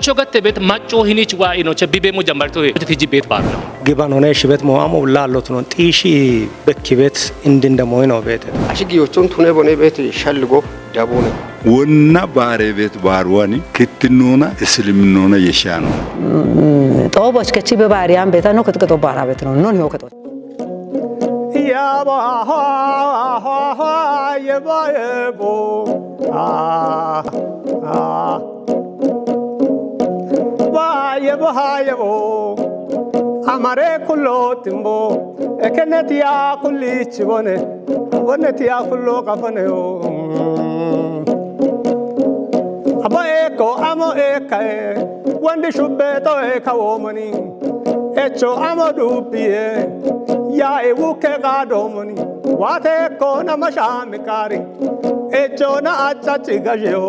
macho gatte bet macho hinichi wa ino che bibe mo jambarto tiji bet bar giban hone shibet mo amo lalot no tishi bekibet indinde mo ino bet ashigiyochon tune bone bet shalgo dabone wonna bare bet barwani kitnuna islimnuna yeshano toboch kechi be bariam betano ketto bara betno non ho ketto ya ba ha ye ba ebo yebo amare kullo timbo ekenetia kulli chibone bonetia kullo kafane o aba eko amo ekae wandi shubbe to ekawo mani echo amo dupie ya ewuke gado mani wate ko na mashamikari echo na achachi gajo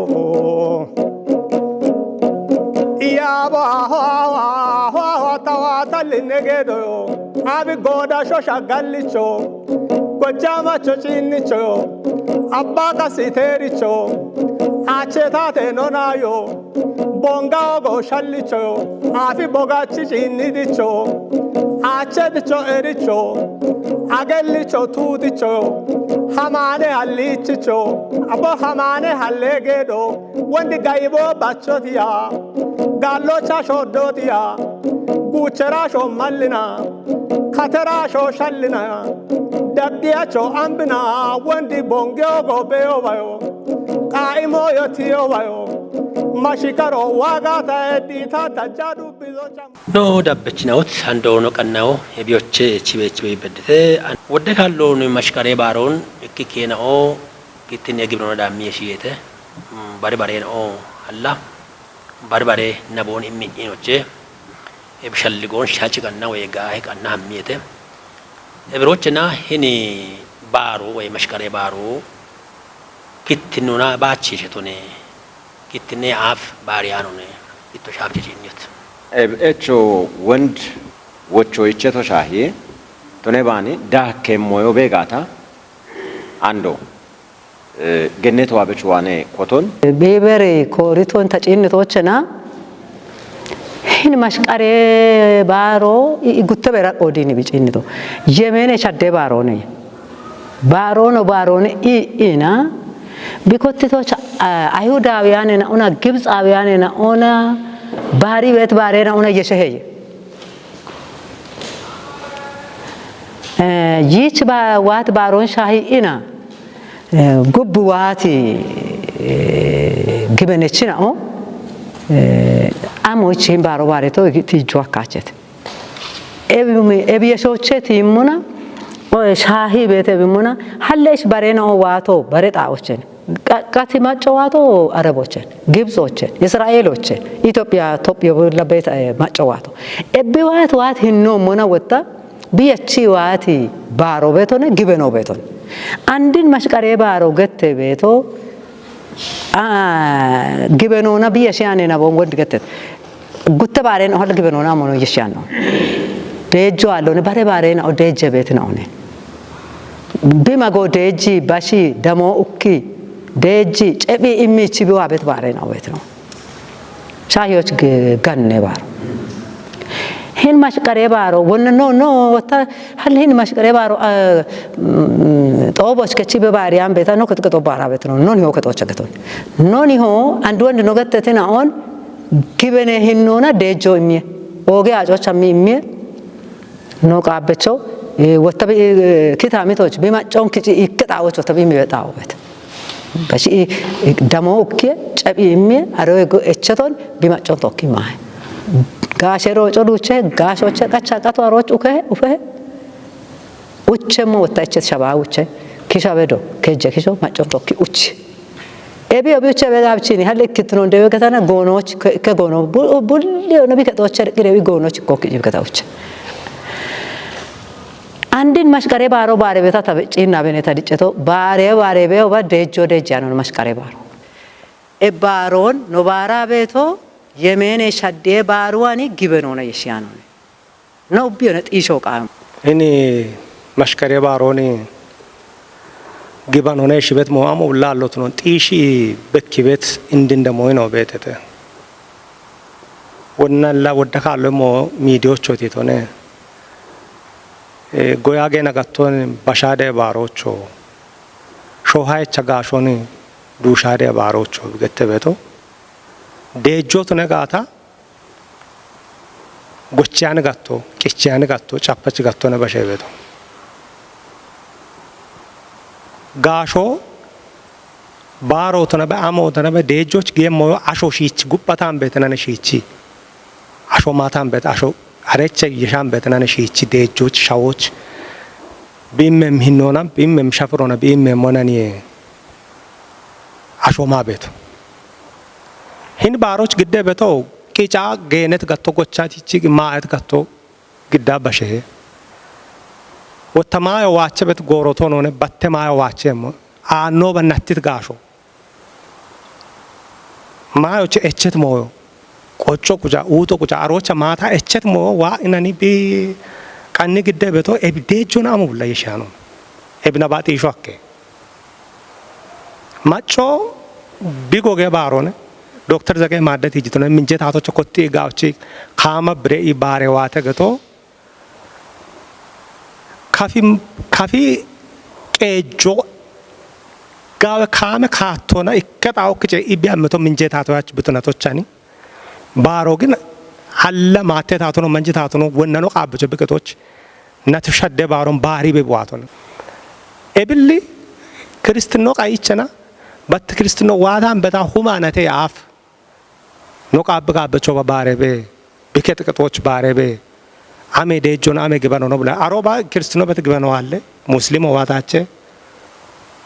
ya ba tawa talinegedo abi goda shosha gallicho kojama chochinicho abba kasithericho achetate nonayo bonga go shallicho afi boga chichinidicho achedicho ericho agellicho tudicho hamane hallichicho abo hamane hallegedo wondi gaibo bachotia gallo chasho dotia buchera sho mallina khatera sho shallina dabdiya cho ambina wondi bongyo go beo bayo qaimo yotio bayo mashikaro wagata edita tajadu bizocham no dabbechnawt andono qannaw ebiyoche chibechi bedete wodde kallo no mashkare baron ikkenao kitne gibno dammi yeshiyete bare bare no alla barbare nabon immin inoche ebshalligon shachi kanna way gahe kanna hammiyete ebrochna hini baro way mashkare baro kitnuna bachi shetone kitne af barianone itto shafchi jinyet echo wond wocho icheto shahi tonebani da kemoyo begata ando ገነት ዋበችዋኔ ኮቶን ቤበሬ ኮሪቶን ተጭንቶችና ህን ማሽቃሬ ባሮ ይጉተበራ ኦዲኒ ቢጭንቶ የመኔ ቻደ ባሮኔ ባሮኔ ኢና ቢኮቲቶች አይሁዳውያንና ኡና ግብጻውያንና ኡና ባሪ ቤት ባሬና ኡና የሸሄየ ይች ባዋት ባሮን ሻሂ ኢና ጉብዋቲ ግበነችና አሞችን ባሮ ባሬቶ ትጆ አካቸት ኤቢየሾቸት ይሙና ሻሂ ቤተ ቢሙና ሐለሽ ባሬና ዋቶ ባሬጣዎችን ቃቲ ማጨዋቶ አረቦችን ግብጾችን እስራኤሎችን ኢትዮጵያ ለቤት ማጨዋቶ ኤቢዋት ዋት ሂኖ ሞና ወጣ ቢያቺ ዋቲ ባሮ ቤቶነ ግበኖ ቤቶነ አንድን ማሽቀሬ ባሮ ገተ ቤቶ ግበኖና ቢያሻኔና ወንድ ገተ ጉተ ባሬና ሆል ግበኖና ሞኖ ይሻን ነው ደጆ አለነ ባሬ ባሬና ደጀ ቤት ነው ነ ቢማጎ ደጂ ባሺ ደሞ ኡኪ ደጂ ጨቢ ኢሚቺ ቢዋ ቤት ባሬና ቤት ነው ሻዮች ገነ ባሮ هن مش قريبارو ونو نو وتا هل هن مش قريبارو طوبش كتشي بباريام بيتا نو كتكتو بارا بيتنو نون هو كتو چكتون نوني هو اندوند نوغتتنا اون كيبنه هنونا ديجو امي اوغي اجو چمي امي نو قابچو وتا كيتاميتوچ بيماچون كيچي يكطاوچ وتا بيمي بيطاو بيت باش دمو اوكي چبي امي ارو اچتون بيماچون توكي ماي ጋሸሮ ጮዱቸ ጋሾቸ ቀቻ ቀቷሮች ኡፈ ኡቸሞ ወጣቸ ሸባውቸ ኪሻበዶ ከጀ ኪሾ ማጮቶኪ ኡች ኤቢዮቢቸ በዳብቺኒ ሀለክት ነው እንደበከታና ጎኖች ከጎኖ ቡል ነው ቢከቶቸ ግሬዊ ጎኖች ኮክ ይብከታውቸ አንድን ማሽቀሬ ባሮ ባሬ ቤታ ተበጪና በኔታ ዲጨቶ ባሬ ቤው በደጆ ደጃ ነው ማሽቀሬ ባሮ ኤባሮን ነው ባራ ቤቶ የመኔ ሻዴ ባሩዋኒ ግበኖና የሽያኖ ነው ቢዮነ ጢሾቃ እኔ ማሽከሬ ባሮኒ ግበኖና ሽበት ሞአሞ ላሎት ነው ጢሺ በክቤት እንድንደሞይ ነው ቤተተ ወነላ ወደካለ ሞ ሚዲዮች ወቲቶነ ጎያጌ ነገቶን ባሻደ ባሮቾ ሾሃይ ቸጋሾን ዱሻደ ባሮቾ ገተበቶ ደጆት ነጋታ ጎቻን ጋቶ ቂቻን ጋቶ ጫፈች ጋቶ ነበሸበቶ ጋሾ ባሮት ነበ አሞት ነበ ደጆች ገሞ አሾሺች ጉባታን በተነነ ሺቺ አሾ ማታን በት አሾ አረቸ ይሻን በተነነ ሺቺ ደጆች ሻዎች ቢመም ሂኖና ቢመም ሻፍሮና ቢመም ሞናኒ አሾ ማቤቱ ሂን ባሮች ግደ በቶ ቂጫ ገነት ጋቶ ጎቻት ይቺ ማአት ጋቶ ግዳ በሸ ወተማዮ ዋቸበት ጎሮቶ ነው በተማዮ ዋቸም አኖ በናትት ጋሾ ማዮች እቸት ሞዮ ቆጮ ቁጫ ኡቶ ቁጫ አሮቻ ማታ እቸት ሞ ዋ እናኒ ቢ ቀን ግደ በቶ ኤብዴጆና ሙላ ይሻኑ ኤብና ባቲ ሾከ ማቾ ቢጎገ ባሮነ ዶክተር ዘገይ ማደት ይጅተነ ምንጀት አቶች ኮቲ ጋውቺ ካማ ብሬ ባሬዋ ተገቶ ካፊ ቄጆ ጋው ካመ ካቶና ይከታው ከጨ ኢቢያመቶ ምንጀት አቶች ብትነቶቻኒ ባሮ ግን አለ ማተት አቶኖ መንጀት አቶኖ ወነኖ ቃብጆ በከቶች ነትሸደ ባሮን ባሪ በቧቶነ ኤብሊ ክርስቲያኖ ቃይቸና በት ክርስቲያኖ ዋዳን በታ ሁማነቴ አፍ ኖቃብጋበቾ ባሬቤ በከተከቶች ባሬቤ አሜ ደጆን አሜ ግበኖ ነው ብላ አሮባ ክርስቲያኖ በትግበኖ አለ ሙስሊም ዋታቸ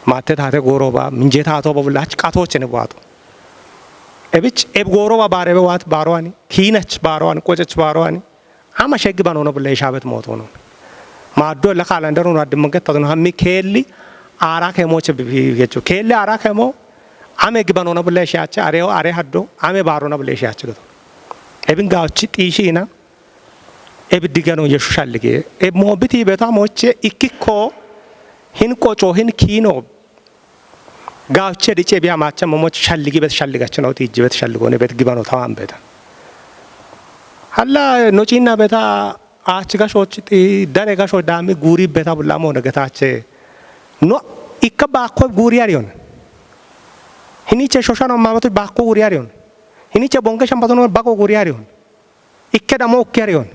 ማተታተ ጎሮባ ምንጀታቶ በብላች ቃቶች ነው ዋጡ እብጭ ኤብ ጎሮባ ባሬቤ ዋት ባሮዋኒ ኪነች ባሮዋን ቆጨች ባሮዋኒ አማ ሸግበኖ ነው ብላ ይሻበት ሞቶ ነው ማዶ ለካላንደሩ ነው አድመንከት ነው ሀሚ ኬሊ አራ ከሞች ቢገቹ ኬሊ አራ ከሞ አሜ ግበኖ ነው ብላ ይሻቸ አሬው አሬ ሀዶ አሜ ባሮ ነው ብላ ይሻቸ ገቶ ኤብን ጋውቺ ጢሺና ኤብ ዲገኖ የሹሻልጌ ኤብ ሞብቲ በታ ሞቼ ኢኪኮ ሂን ቆጮ ሂን ኪኖ ጋውቼ ዲቼ ቢያ ማቸ ሞሞች ሻልጊ በተሻልጋቸ ነው ቲጅ በተሻልጎ ነው በት ግበኖ ታዋን በታ አላ ኖጪና በታ አችጋሾች ዳሬ ጋሾ ዳሚ ጉሪ በታ ቡላሞ ነገታቸ ኖ ኢከባ ኮ ጉሪ ያሪዮን ሂኒቸ ሾሻኖ ማመቱ ባኮ ጉሪ ያሪዮን ሂኒቸ ቦንገ ሸምባቶ ነው ባኮ ጉሪ ያሪዮን ኢከዳሞ ኦኬሪዮን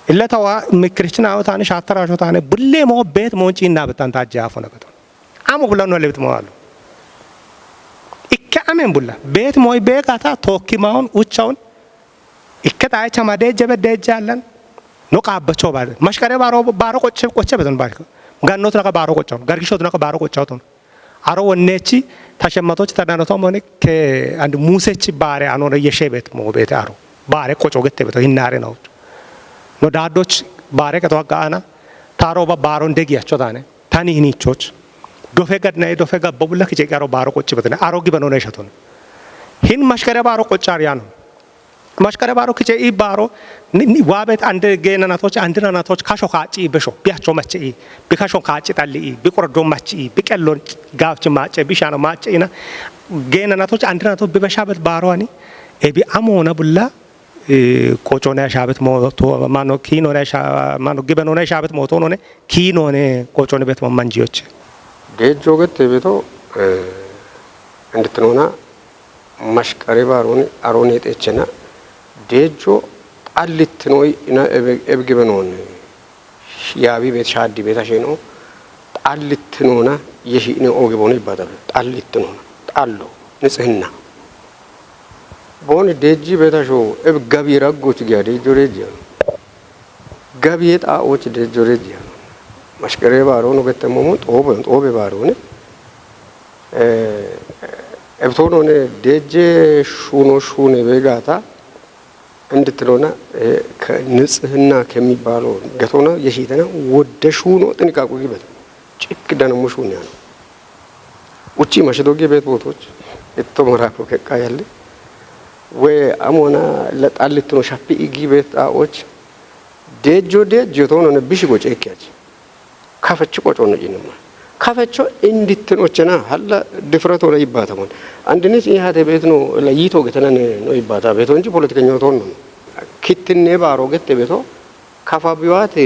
ኢለታዋ ምክርችና አውታነ ሻተራሾ ታነ ቡሌ ሞ ቤት ሞንጪና በታን ታጃፎ ነገቶ አሙ ቡላ ነው ለብት ሞዋሉ ኢከ አሜን ቡላ ቤት ሞይ ቤቃታ ቶኪማውን ኡቻውን ኢከታይቻ ማደጀ በደጃለን ኖቃበቾ ባለ ማሽከረ ባሮ ቆጨ በተን ባልከ ጋኖት ነካ ባሮ ቆጫው ጋርጊሾት ነካ ባሮ ቆጫው አሮ ወኔቺ ታሸማቶች ተዳነቶ ሞኔ ከአንድ ሙሴቺ ባሬ አኖረ የሸቤት ሞ ቤት አሮ ባሬ ቆጮ ገተ በቶ ይናሬ ነው ኖ ዳዶች ባሬ ከተዋጋና ታሮ ባሮ እንደጊያቸው ታነ ታኒ ሂኒቾች ዶፌ ገድና ዶፌ ገበቡላ ከጨቃሮ ባሮ ቆጭ በተነ አሮ ግበኖ ነው ይሸቶን ሂን ማሽከረ ባሮ ቆጫሪያ ነው ማሽከረ ባሮ ከጨ ኢ ባሮ ዋቤት አንድ ገነናቶች አንድናናቶች ካሾ ካጪ በሾ ቢያቸው ማጭ ቢካሾ ካጪ ታሊ ቢቆርዶ ማጭ ቢቀሎን ጋውች ማጭ ቢሻና ማጭና ገነናቶች አንድናቶች ቢበሻበት ባሮኒ ኤቢ አሞና ቡላ ቆጮና ሻበት ሞቶ ማኖ ኪኖና ማኖ ግበኖና ሻበት ሞቶ ነው ኪኖኔ ቆጮነ ቤት ማንጂዎች ደጆ ገት ቤቶ እንድትኖና ማሽከረ ባሮኒ አሮኔ ጤቸና ደጆ ጣልት ነው እና ኤብግበኖን ያቢ ቤት ሻዲ ቤታሽ ነው ጣልት ነውና የሺኔ ኦግቦን ይባላል ጣልት ነው ጣሎ ንጽህና ቦን ደጂ ቤታሾ ኤብ ገቢ ረጎች ጊያ ደጆ ደጂ ገቢ ጣዎች ደጆ ደጂ ማሽከረ ባሮን ገተሞሞ ጦበ ባሮን ኤብቶኖነ ደጄ ሹኔ ቤጋታ እንድትሎና ከንጽህና ከሚባለው ገቶና የሺተና ወደ ሹኖ ጥንቃቄ ይበት ጭክ ደነሙ ሹን ያለው ውጪ ማሽዶጌ ቤት ቦቶች እተሞራኮ ከቃ ያለ ወይ አሞና ለጣልት ነው ሻፒ ኢጊ ቤት አዎች ደጆ ቶኖነ ቢሽ ጎጭ እኪያች ካፈች ቆጮ ነው ይነማ ካፈቾ እንድትኖችና ሀላ ድፍረት ሆነ ይባታውን አንድንስ ይሃተ ቤት ነው ለይቶ ገተነን ነው ይባታ ቤቶ እንጂ ፖለቲከኛው ተሆነ ነው ክትኔ ባሮ ገተ ቤቶ ካፋቢዋት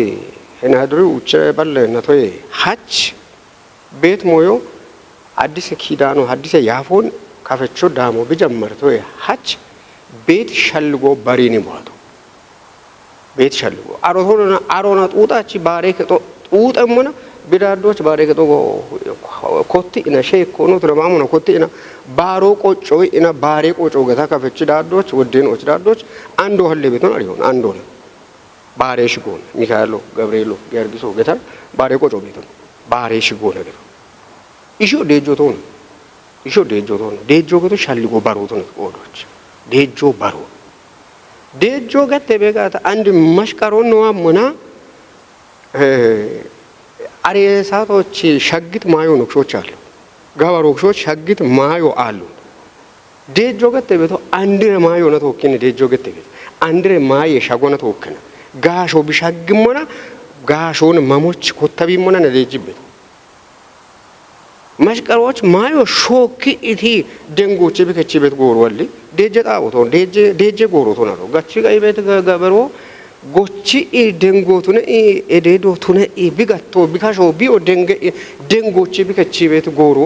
እናድሩ ውጭ ባለ ነቶይ ሀች ቤት ሞዮ አዲስ ኪዳኑ አዲስ ያፎን ካፈቾ ዳሞ በጀመርቶ ሀች ቤት ሸልጎ በሪኒ ቧቶ ቤት ሸልጎ አሮና ጡጣቺ ባሬ ከጦ ጡጠሙና ቢዳዶች ባሬ ከጦ ኮቲ እና ሼክ ሆኖ ተረማሙ ነው ኮቲ እና ባሮ ቆጮ እና ባሬ ቆጮ ገታ ካፈች ዳዶች ወዴኖች ዳዶች አንዶ ሀለ ቤት ነው አሪሆን አንዶ ነው ባሬ ሽጎን ሚካኤሎ ገብርኤሎ ጊዮርጊሶ ገታ ባሬ ቆጮ ቤት ነው ባሬ ሽጎ ነገር ኢሾ ዴጆ ቶን ኢሾ ዴጆ ቶን ዴጆ ገቶ ሸልጎ ባሮቶ ነው ቆዶች ዴጆ ባሮ ዴጆ ገተ ቤጋታ አንድ ማሽቀሮ ነው አሞና አሬሳቶች ሸግት ማዮ ነክሾች አሉ ጋባሮክሾች ሸግት ማዮ አሉ ዴጆ ገተ ቤቶ አንድረ ማዮ ነው ተወከነ ዴጆ ገተ ቤት አንድረ ማየ ሻጎነ ተወከነ ጋሾ ቢሻግሞና ጋሾን ማሞች ኮተቢሞና ነዴጅበት ማሽቀሮች ማዮ ሾክ ኢቲ ደንጎች ቢከቺ ቤት ጎር ወሊ ዴጀ ጣውቶ ዴጀ ጎሮቶ ነው ጋቺ ጋይ ቤት ገበሮ ጎቺ ደንጎቱነ ኤዴዶቱነ ቢጋቶ ቢካሾ ቢኦ ደንጎች ቢከቺ ቤት ጎሮ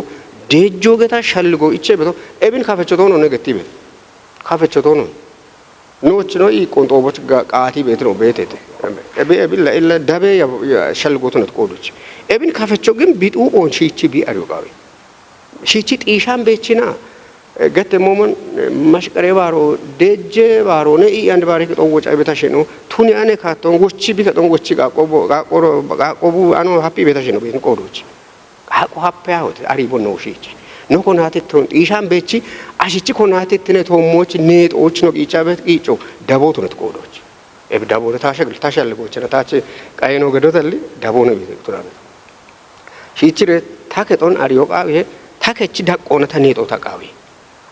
ዴጆ ገታ ሸልጎ ኢቼ ቤቶ ኤብን ካፈቸቶ ነው ነገቲ ቤት ካፈቸቶ ነው ኖች ነው ቆንጦቦች ቃቲ ቤት ነው ቤት ኤቢ ለኢለ ዳቤ ሸልጎቱ ነው ቆዶች ኤብን ካፈቾ ግን ቢጡ ኦን ሺቺ ቢ አሪዮጋዊ ሺቺ ጢሻን ቤችና ገተ ሞመን ማሽቀሬ ባሮ ዴጄ ባሮ ነይ አንድ ባሪ ከጦወጫ ቤታሽ ነው ቱኒ አኔ ካቶን ጎቺ ቢ ከጦን ጎቺ ቃቆቡ አኖ ሃፒ ቤታሽ ነው ቤት ቆዶች ቃቆ ሃፒ ያውት አሪቦ ነው ሺቺ ነው ኮናቴ ቶን ጢሻን ቤቺ አሽቺ ኮናቴ ትነ ቶሞች ኔጦች ነው ቂጫ ቤት ቂጮ ደቦቱ ነው ቆዶች ኤብ ደቦ ታሸልጎች ነታች ቃይኖ ገዶተል ደቦ ነው ቤት ቱራነ ሺቺሬ ታከቶን አሪዮቃዊ ታከቺ ዳቆነ ተኔጦ ተቃዊ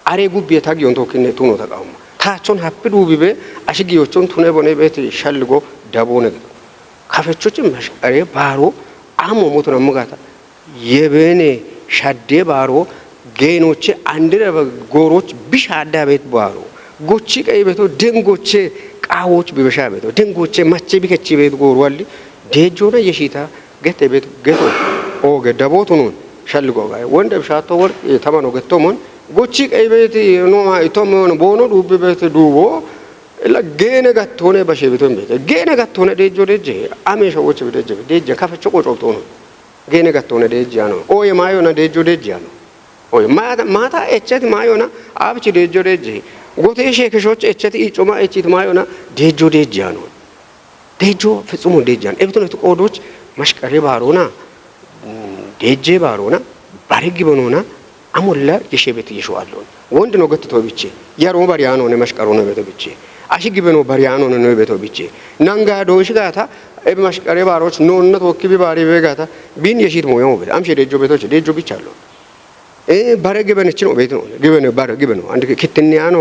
አሬ ጉብ የታጊዮን ቶክኔ ቱኖ ተቃውማ ታቾን ሀፕዱ ቢቤ አሽጊዮቹን ቱኔ ቦኔ ቤት ሸልጎ ደቦ ነገር ካፈቾችም አሬ ባሮ አሞ ሞቶ ነው ሙጋታ የበኔ ሻዴ ባሮ ጌኖች አንድረ ጎሮች ቢሻዳ ቤት ባሮ ጎቺ ቀይ ቤቶ ደንጎቼ ቃዎች ቢበሻ ቤቶ ደንጎቼ ማቼ ቢከቺ ቤት ጎሮ ወሊ ዴጆና የሺታ ገተ ቤት ገቶ ኦገ ደቦቱ ነው ሸልጎ ጋር ወንደ ብሻቶ ወርቅ ተማኖ ገቶሞን ጎቺ ቀይ ቤት ነው አይቶሞን ቦኖ ዱብ ቤት ዱቦ ለጌነ ገቶነ በሸ ቤቶን ቤት ጌነ ገቶነ ዴጆ ዴጄ አሜሾዎች ዴጄ ዴጄ ካፈቾ ቆጮቶ ነው ጌነ ገቶነ ዴጄ ነው ኦየ ማዮና ዴጆ ዴጄ ነው ኦየ ማታ እቸት ማዮና አብቺ ዴጆ ዴጄ ጎቴ ሼክሾች እቸት ኢጮማ እቺት ማዮና ዴጆ ዴጄ ነው ዴጆ ፍጹም ዴጄ ነው ኤብቶ ነው ቆዶች ማሽቀሬ ባሮና ዴጄ ባሮና ባሪግ በኖና አሞላ የሸቤት ይሽዋለሁ ወንድ ነው ገትቶ ቢቼ ያሮ ባሪያኖ ነው ማሽቀሮ ነው ቤቶ ቢቼ አሽግ በኖ ባሪያኖ ነው ቤቶ ቢቼ ናንጋዶ ሽጋታ ኤብ ማሽቀሬ ባሮች ኖነ ተወክቢ ባሪ ቤጋታ ቢን የሺት ሞዮ ቤት አምሽ ዴጆ ቤቶች ዴጆ ቢቻለሁ ባረግ በነች ነው ቤት ነው ግበነ ባረግ በኖ አንድ ክትንያኖ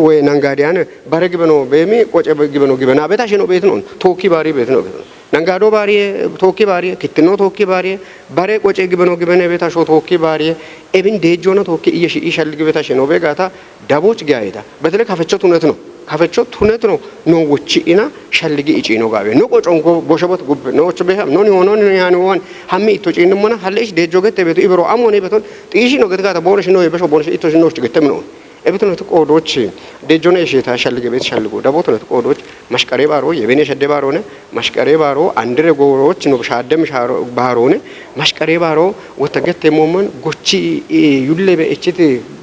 ወይ ናንጋዲያን ባረግ በኖ በሚ ቆጨ ግበኖ ግበና ቤታሽ ነው ቤት ነው ቶኪ ባሪ ቤት ነው ቤት ነው ናንጋዶ ባሪ ቶኪ ባሪ ክትኖ ቶኪ ባሪ ባሬ ቆጨ ግበኖ ግበነ ቤታሽ ቶኪ ባሪ ኤብን ዴጆና ቶኪ ይሸልግ ቤታሽ ነው ቤጋታ ዳቦች ጋይታ በተለይ ካፈቾት እውነት ነው ካፈቾት እውነት ነው ነው ወጪና ሸልግ እጪ ነው ጋቤ ነው ቆጮን ጎሸቦት ጉብ ነውች በሃም ነው ሆኖ ነው ያን ወን ሀሚ ኢቶጪ እንደሞና ሀለሽ ዴጆ ገተ ቤቱ ኢብሮ አሞኔ ቤቶን ጢሺ ነው ገትጋታ ቦነሽ ነው የበሾ ቦነሽ ኢቶሽ ነው ገተም ነው ኤብቶ ነው ቆዶች ዴጆና የሽታ ሸልግ ቤት ሸልጎ ዳቦት ነው ቆዶች ማሽቀሬ ባሮ የበኔ ሸደ ባሮ ነው ማሽቀሬ ባሮ አንድረ ጎሮች ነው ሻደም ሻሮ ባሮ ነው ማሽቀሬ ባሮ ወተገተ ሞመን ጎቺ ዩሌበ እቺት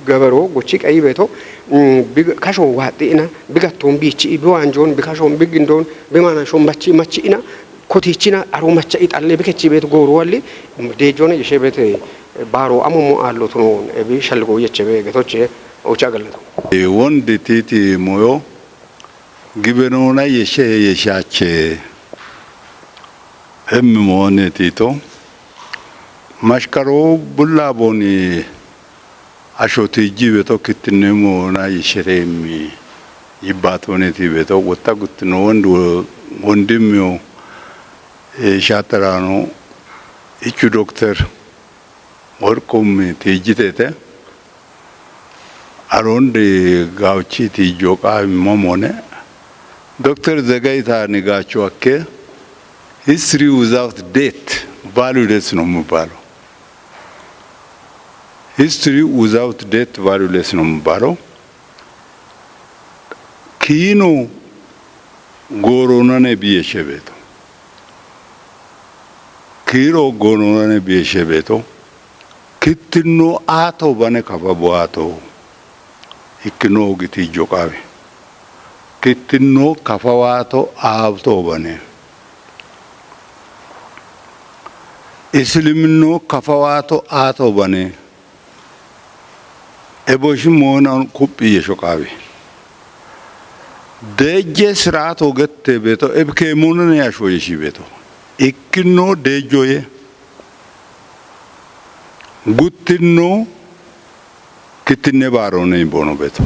ገበሮ ጎቺ ቀይ ቤቶ ካሾ ዋጤና ቢጋቶም ቢቺ ቢዋንጆን ቢካሾም ቢግንዶን በማናሾም ማቺና ኮቲቺና አሮ ማቻ ኢጣለ ቢከቺ ቤት ጎሮ ወሊ ዴጆና የሸቤት ባሮ አሞሞ አሎት ነው ኤቢ ሸልጎ የቸበ ገቶች ኦቻገለቶ ወንድ ቲቲ ሞዮ ግበኖና የሻቸ ሞኔ ቲቶ ማሽቀሮ ቡላቦኒ አሾቲ ጂቤቶ ክትነሞና ይሽሬሚ ይባቶኔ ቲቤቶ ወጣ ጉትኖ ወንድሚዮ ሻተራኖ እቹ ዶክተር ወርቁም ትይጅቴተ አሮንድ ጋውቺ ትይጆቃ መሞነ ዶክተር ዘጋይታ ንጋቸው አከ history without date valueless ነው የሚባለው። history without date valueless ነው የሚባለው። ኪኖ ጎሮነነ ቢየሸቤቶ ኪሮ ጎሮነነ ቢየሸቤቶ ክትኖ አቶ በነ ከፈቦአቶ ይክኖ ግቲ ጆቃቤ ክትኖ ከፈዋቶ አብቶ በነ እስልምኖ ከፈዋቶ አቶ በነ ኤቦሽ ሞናን ኩፕ የሾቃቤ ደጀ ስርዓት ወገት ቤቶ ኤብኬ ሙንን ያሾየሽ ቤቶ ኢክኖ ደጆዬ ጉትኖ ክትኔ ባሮ ነኝ ቦኖ ቤቶ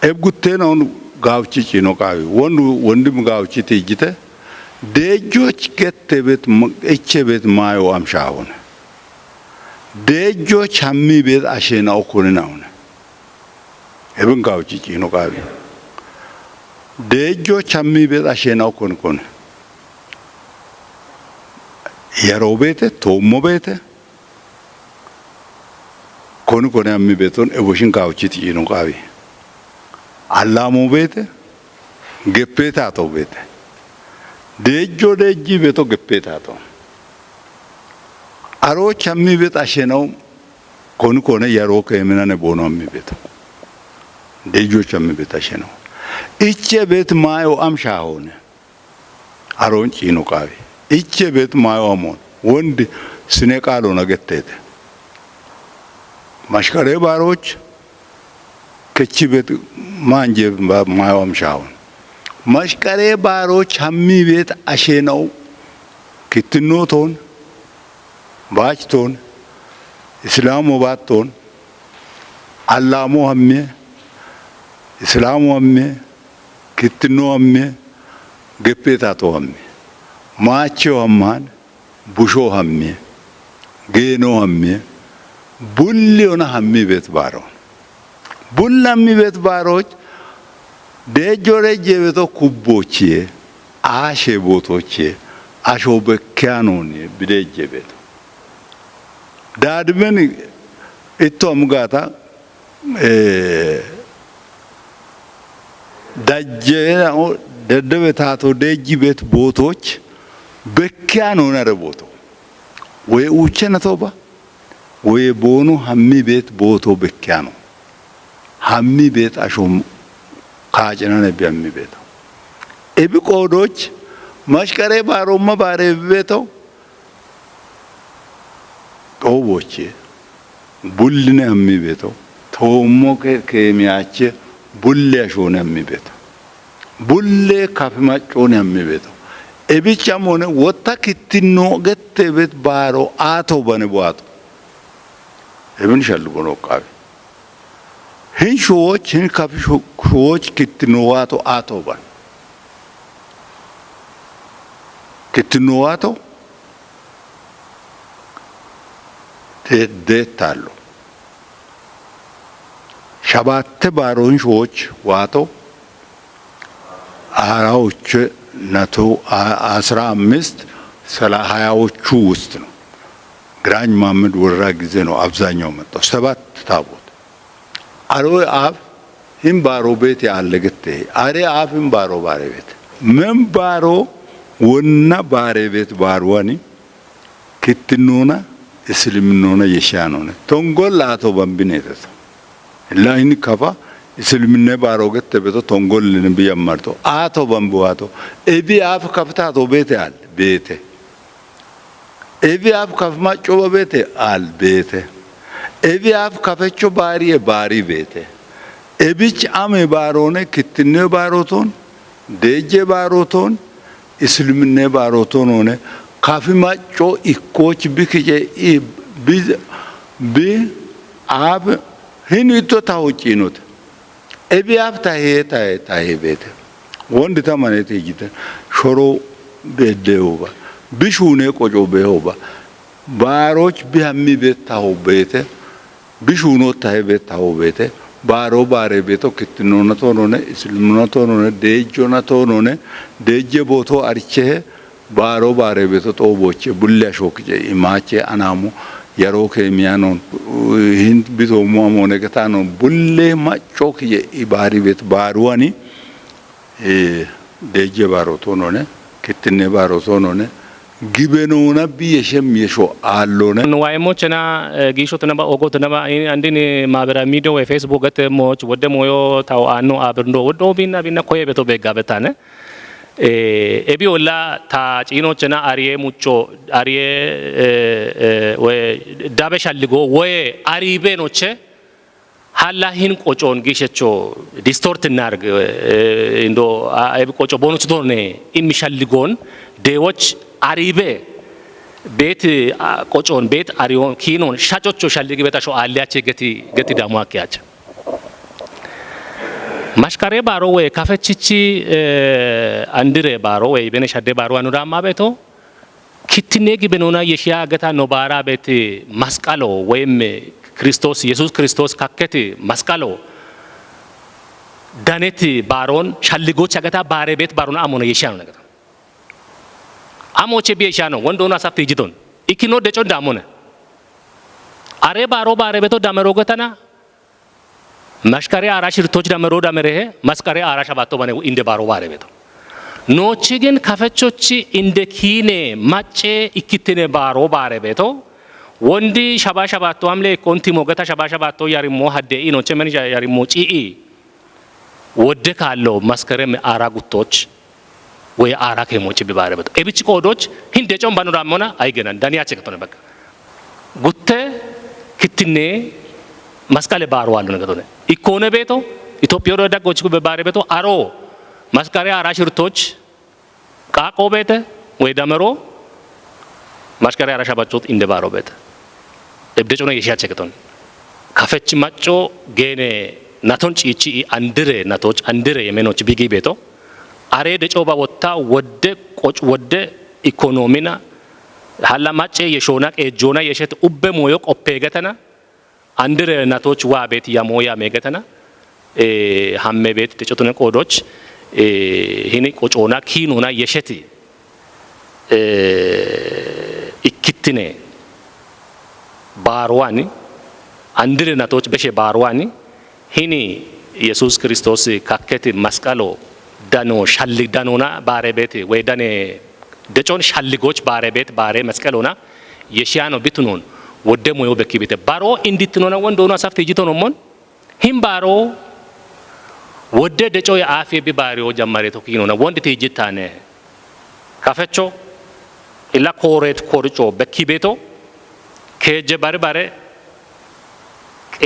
ኤብ ጉቴናውን ጋውቺ ጭኖ ቃቢ ወንድም ጋውቺ ትይጅተ ደጆች ገት ቤት እቼ ቤት ማዮ አምሻ ሆነ ደጆች ሀሚ ቤት አሸናው ኮንና ሆነ ኤብን ጋውቺ ጭኖ ቃቢ ደጆች ሀሚ ቤት አሸናው ኮን የሮ ቤተ ቶሞ ቤተ ኮን ሀሚ ቤቶን ኤቦሽን ጋውቺ ጭኖ ቃቢ አላሙ ቤተ ገፔታቶ ቤተ ደጆ ደጂ ቤቶ ገፔታቶ አሮች ሀሚ ቤት አሸናው ኮን የሮ ከመናነ ቦኖ ሀሚ ቤቶ ደጆች ሀሚ ቤት አሸናው እቼ ቤት ማዮ አምሻ ሆነ አሮን ጭኖ ቃቢ እቼ ቤት ማዮ አሞን ወንድ ስነ ቃሎ ነገተተ ማሽከሬ ባሮች ከቺ ቤት ማንጀ ማዮ አምሻ ሆነ ማሽከሬ ባሮች ሀሚ ቤት አሸናው ክትኖቶን ባችቶን እስላሙ ባቶን አላሙ ሀሚ እስላሙ ሀሚ ክትኖ ሀሚ ገፔታቶ ሀሚ ማቸው ሀማን ቡሾ ሀሚ ጌኖ ሀሚ ቡሊዮና ሀሚ ቤት ባሮን ቡላ ሀሚ ቤት ባሮች ደጆ ረጀ ቤቶ ኩቦቼ አሼ ቦቶቼ አሾ በኪያኖን ብደጀ ቤቶ ዳድመን እቶ አምጋታ ዳጀው ደደበታቶ ደጂ ቤት ቦቶች በኪያኖ ነረ ቦቶ ወይ ኡቸነቶባ ወይ ቦኑ ሀሚ ቤት ቦቶ በኪያኖ ሀሚ ቤት አሾም ካጨናነ ቢያሚ ቤቶ ኤቢቆዶች ማሽከሬ ባሮማ ባሬ ቤቶ ጦቦቼ ቡልነ ሀሚ ቤቶ ቶሞ ከሚያቼ ቡሌ አሾነ ሀሚ ቤቶ ቡሌ ካፍማጮነ ሀሚ ቤቶ ኤቢቻም ሆነ ወታ ክትኖ ገተ ቤት ባሮ አቶ በነቧቶ ኤብን ሸልቦ ነው ቃቢ ህንሾች ህን ካፍሾች ክትኖዋቶ አቶ ባን ክትኖዋቶ ደታሎ ሸባተ ባሮን ሾች ዋቶ አራዎች ነቶ 15 20ዎቹ ውስጥ ነው። ግራኝ ማመድ ወራ ጊዜ ነው አብዛኛው መጣው 7 ታቦት አሮ አፍ ህም ባሮ ቤት ያለገተ አሬ አፍም ባሮ ባሬ ቤት ምን ባሮ ወና ባሬ ቤት ባሮዋኒ ክትኖና እስልምኖና የሻኖነ ቶንጎል አቶ ባምቢኔተስ ላይን ከፋ እስልምና ባሮ ገተ ቤቶ ቶንጎልን ቢያማርቶ አቶ ባምቡዋቶ ኤቢ አፍ ከፍታቶ ቤት ያል ቤት ኤቢ አፍ ከፍማጮ ቤት አል ቤት ኤቢ አፍ ከፈቾ ባሪ ቤት ኤቢች አሜ ባሮነ ክትነ ባሮቶን ደጀ ባሮቶን እስልምና ባሮቶን ሆነ ካፍማጮ ኢኮች ቢከጀ ቢ አብ ህንቶ ታውጪኖት ኤቢ አፍ ታሄ ቤት ወንድ ተማኔት ይጅተ ሾሮ ቤደውባ ቢሹኔ ቆጮ በሆባ ባሮች ቢያሚ ቤታው ቤተ ቢሹኖ ታይ ቤታው ቤተ ባሮ ባሬ ቤቶ ክትኖነ ቶኖነ እስልምና ቶኖነ ደጆና ቶኖነ ደጀ ቦቶ አርቼ ባሮ ባሬ ቤቶ ጦቦቼ ቡላ ሾክጄ ኢማቼ አናሙ yeroo keemiyaanon hin bitoomu amoone gataano bullee maccoo kiyye ibaari bet baaruwani deje baaro tonone kittinne baaro tonone gibenoona biye shemiyesho allone no waaymo chena gisho tnaba ogo tnaba andini maabara midio we facebook gat moch wode moyo taw anno abrndo wodo binna koye beto bega betane ebi olla ta cino chena ariye mucho ariye we dabe shalligo we aribe noche hala hin qochon gishecho distort narg indo ebi qocho bonuch done imi shalligon dewoch aribe bet qochon bet arion kinon shachocho shalligi betasho aliache geti damu akiache mashkare baro we kafechichi andire baro we bene shade baro anura mabeto kitne gibenona yeshia gata no bara bet masqalo wem ክርስቶስ ኢየሱስ ክርስቶስ ካከቲ መስቀሎ ዳኔት ባሮን ሻልጎች አገታ ባሬ ቤት ባሮን አሞነ የሻኑ ነገር አሞቼ ቢየሻ ነው ወንዶና ሳፍቴ ጂቶን ኢኪኖ ደጮ ዳሞነ አሬ ባሮ ባሬ ቤቶ ዳመሮ ገተና ማሽካሪ አራሽርቶች ዳመሮ ዳመሬ መስቀሬ አራሻባቶ ባኔ እንደ ባሮ ባሬ ቤቶ ኖቺ ግን ካፈቾቺ እንደ ኪኔ ማጬ ኢኪትኔ ባሮ ባሬ ቤቶ ወንዲ ሻባሻባቶ አምሌ ኮንቲ ሞገታ ሻባሻባቶ ያሪሞ ሀደ ኢኖቼ ምን ያሪሞ ጪኢ ወደ ካለው መስከረም አራጉቶች ወይ አራከ ሞጭ ቢባረበት እብጭ ቆዶች ሂንደ ጮም ባኑራሞና አይገናን ዳንያ ቸከተነ በቃ ጉቴ ክትኔ መስቀለ ባሮ አሉ ነገቶነ ኢኮነ ቤቶ ኢትዮጵያ ወደ ዳጎች በባረ ቤቶ አሮ መስቀሪያ አራሽርቶች ቃቆ ቤተ ወይ ደመሮ መስቀሪያ አራሻባቾት እንደ ባሮ ቤተ እብደጮነ የሻቸ ከተነ ካፈች ማጮ ገኔ ናቶን ጪጪ አንድሬ ናቶች አንድሬ የመኖች ቢጊ ቤቶ አሬ ደጮባ ወጣ ወደ ቆጭ ወደ ኢኮኖሚና ሀላ ማጬ የሾና ቀጆና የሸት ኡበ ሞዮ ቆፔ ገተና አንድሬ ናቶች ዋ ቤት ያሞያ መገተና ሀሜ ቤት ደጮቱነ ቆዶች ሂኒ ቆጮና ኪኖና የሸት ኢክትኔ ባርዋኒ አንድሬ ናቶች በሸ ባርዋኒ ሂኒ ኢየሱስ ክርስቶስ ካከት መስቀሎ ዳኖ ሻል ዳኖና ባሬ ቤት ወይ ዳኔ ደጮን ሻልጎች ባሬ ቤት ባሬ መስቀሎና የሺያኖ ቢትኖን ወደ ሞዮ በኪ ቤት ባሮ እንዲትኖና ወንዶና ሳፍቴ ጂቶኖ ሞን ሂም ባሮ ወደ ደጮ ያአፌ ቢባሪዮ ጀማሬ ቶኪኖና ወንድ ትይጅታነ ካፈቾ ኢላ ኮሬት ኮርጮ በኪ ቤቶ ከጀ ባሬ ባሬ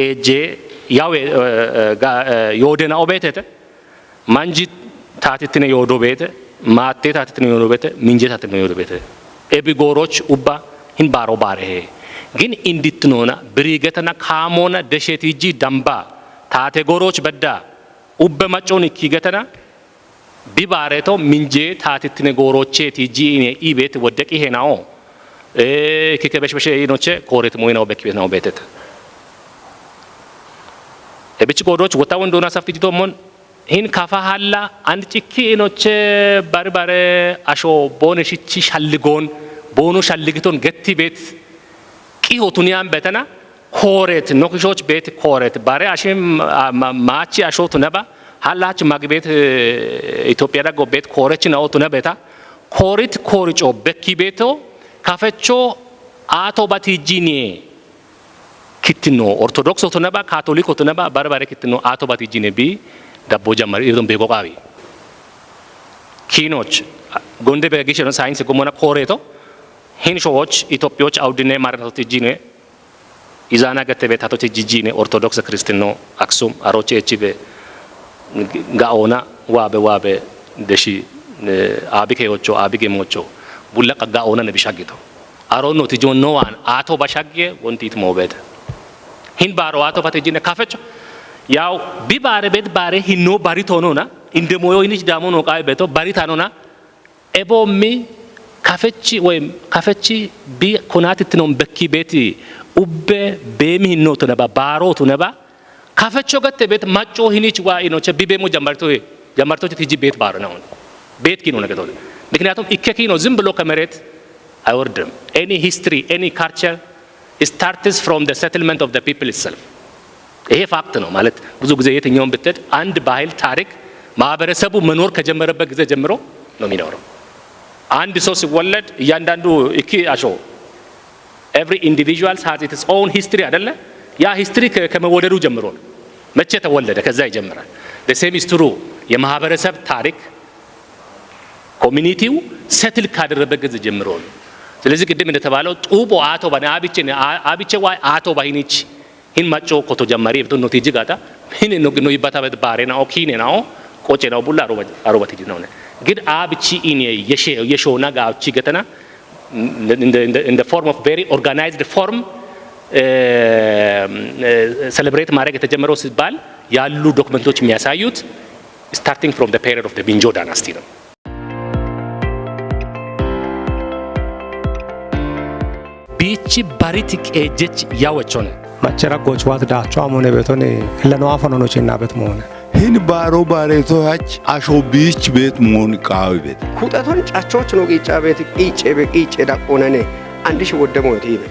ኤጄ ያው ዮደና ኦቤቴተ ማንጂ ታትትነ ዮዶ ቤተ ማቴ ታትትነ ዮዶ ቤተ ሚንጀ ታትትነ ዮዶ ቤተ ኤቢ ጎሮች ኡባ ሂን ባሮ ባሬ ግን እንዲትኖና ብሪገተና ካሞና ደሸቲጂ ዳምባ ታቴ ጎሮች በዳ ኡበ ማጮን ይኪገተና ቢባሬቶ ሚንጀ ታትትነ ጎሮቼ ቲጂ ኢ ቤት ወደቂ ሄናኦ ከከበሽበሽ ኢኖቼ ኮሬት ሞይናው በኪቤት ነው ቤተተ እብጭ ጎዶች ወጣ ወንዶና ሳፍቲ ጂቶሞን ሂን ካፋሃላ አንድ ጭኪ ኢኖቼ ባርባሬ አሾ ቦነሽቺ ሻልጎን ቦኖ ሻልግቶን ገቲ ቤት ቂሆቱኒያን በተና ኮሬት ኖክሾች ቤት ኮሬት ባሬ አሽም ማቺ አሾቱ ነባ ሃላች ማግቤት ኢትዮጵያ ዳጎ ቤት ኮሬች ነው ቱነበታ ኮሪት ኮርጮ በኪ ቤቶ ካፈቾ አቶ ባቲጂኒ kitno orthodox otonaba catholic otonaba barbare kitno ato batijine bi dabbo jamari idon bego qawi kinoch gonde begishono science gomona koreto hin shoch ethiopioch audine marato tijine izana gatte betato tijine orthodox kristino aksum aroche echibe gaona wabe deshi abike ocho abige mocho bulla gaona ne bishagito arono tijonno wan ato bashagge wontit mobet hin baro ato patejine kafecho yaw bi bare bet bare hinno bari tonona inde moyo inich damono qay beto bari tanona ebo mi ካፈቺ ወይም ካፈቺ ቢ ኮናት ትኖም በኪ ቤት ኡበ በሚኖት ነባ ባሮቱ ነባ ካፈቾ ገተ ቤት ማጮ ሂኒች ዋይ ነው ቸቢቤሞ ጀመርቶች ትጂ ቤት ባር ነው ቤት ኪኖ ነገር ነው ምክንያቱም ኢከኪ ነው ዝም ብሎ ከመሬት አይወርድም ኤኒ ሂስትሪ ኤኒ ካልቸር starts from the settlement of the people itself ይሄ ፋክት ነው ማለት ብዙ ጊዜ የትኛውን ብትድ አንድ ባህል ታሪክ ማህበረሰቡ መኖር ከጀመረበት ጊዜ ጀምሮ ነው የሚኖረው አንድ ሰው ሲወለድ እያንዳንዱ እኪ አሾ every individual has its own history አይደለ ያ ሂስትሪ ከመወለዱ ጀምሮ ነው መቼ ተወለደ ከዛ ይጀምራል the same is true የማህበረሰብ ታሪክ ኮሚኒቲው ሰትል ካደረበት ጊዜ ጀምሮ ነው ስለዚህ ቅድም እንደተባለው ጡቦ አቶ ባና አቢቼ ዋይ አቶ ባይኒች hin macho koto jamari to no tiji gata hin no ibata bet bare na okine na koche na bulla aroba tiji na gid abichi ine yesho na ga chi gatana in the form of very organized form celebrate ማድረግ የተጀመረው ሲባል ያሉ ዶክመንቶች የሚያሳዩት starting from the period of the Minjo dynasty ነው ቢቺ ባሪቲክ ኤጀች ያወቾነ machera gochwat dacho amone betone leno afono chena bet mone hin baro bareto hach asho beach bet mon qawi bet ኩጠቶን ጫቾች ነው ቂጫ ቤት ቂጬ በቂጬ ዳቆነኔ አንድ ሺ ወደሞ ይበ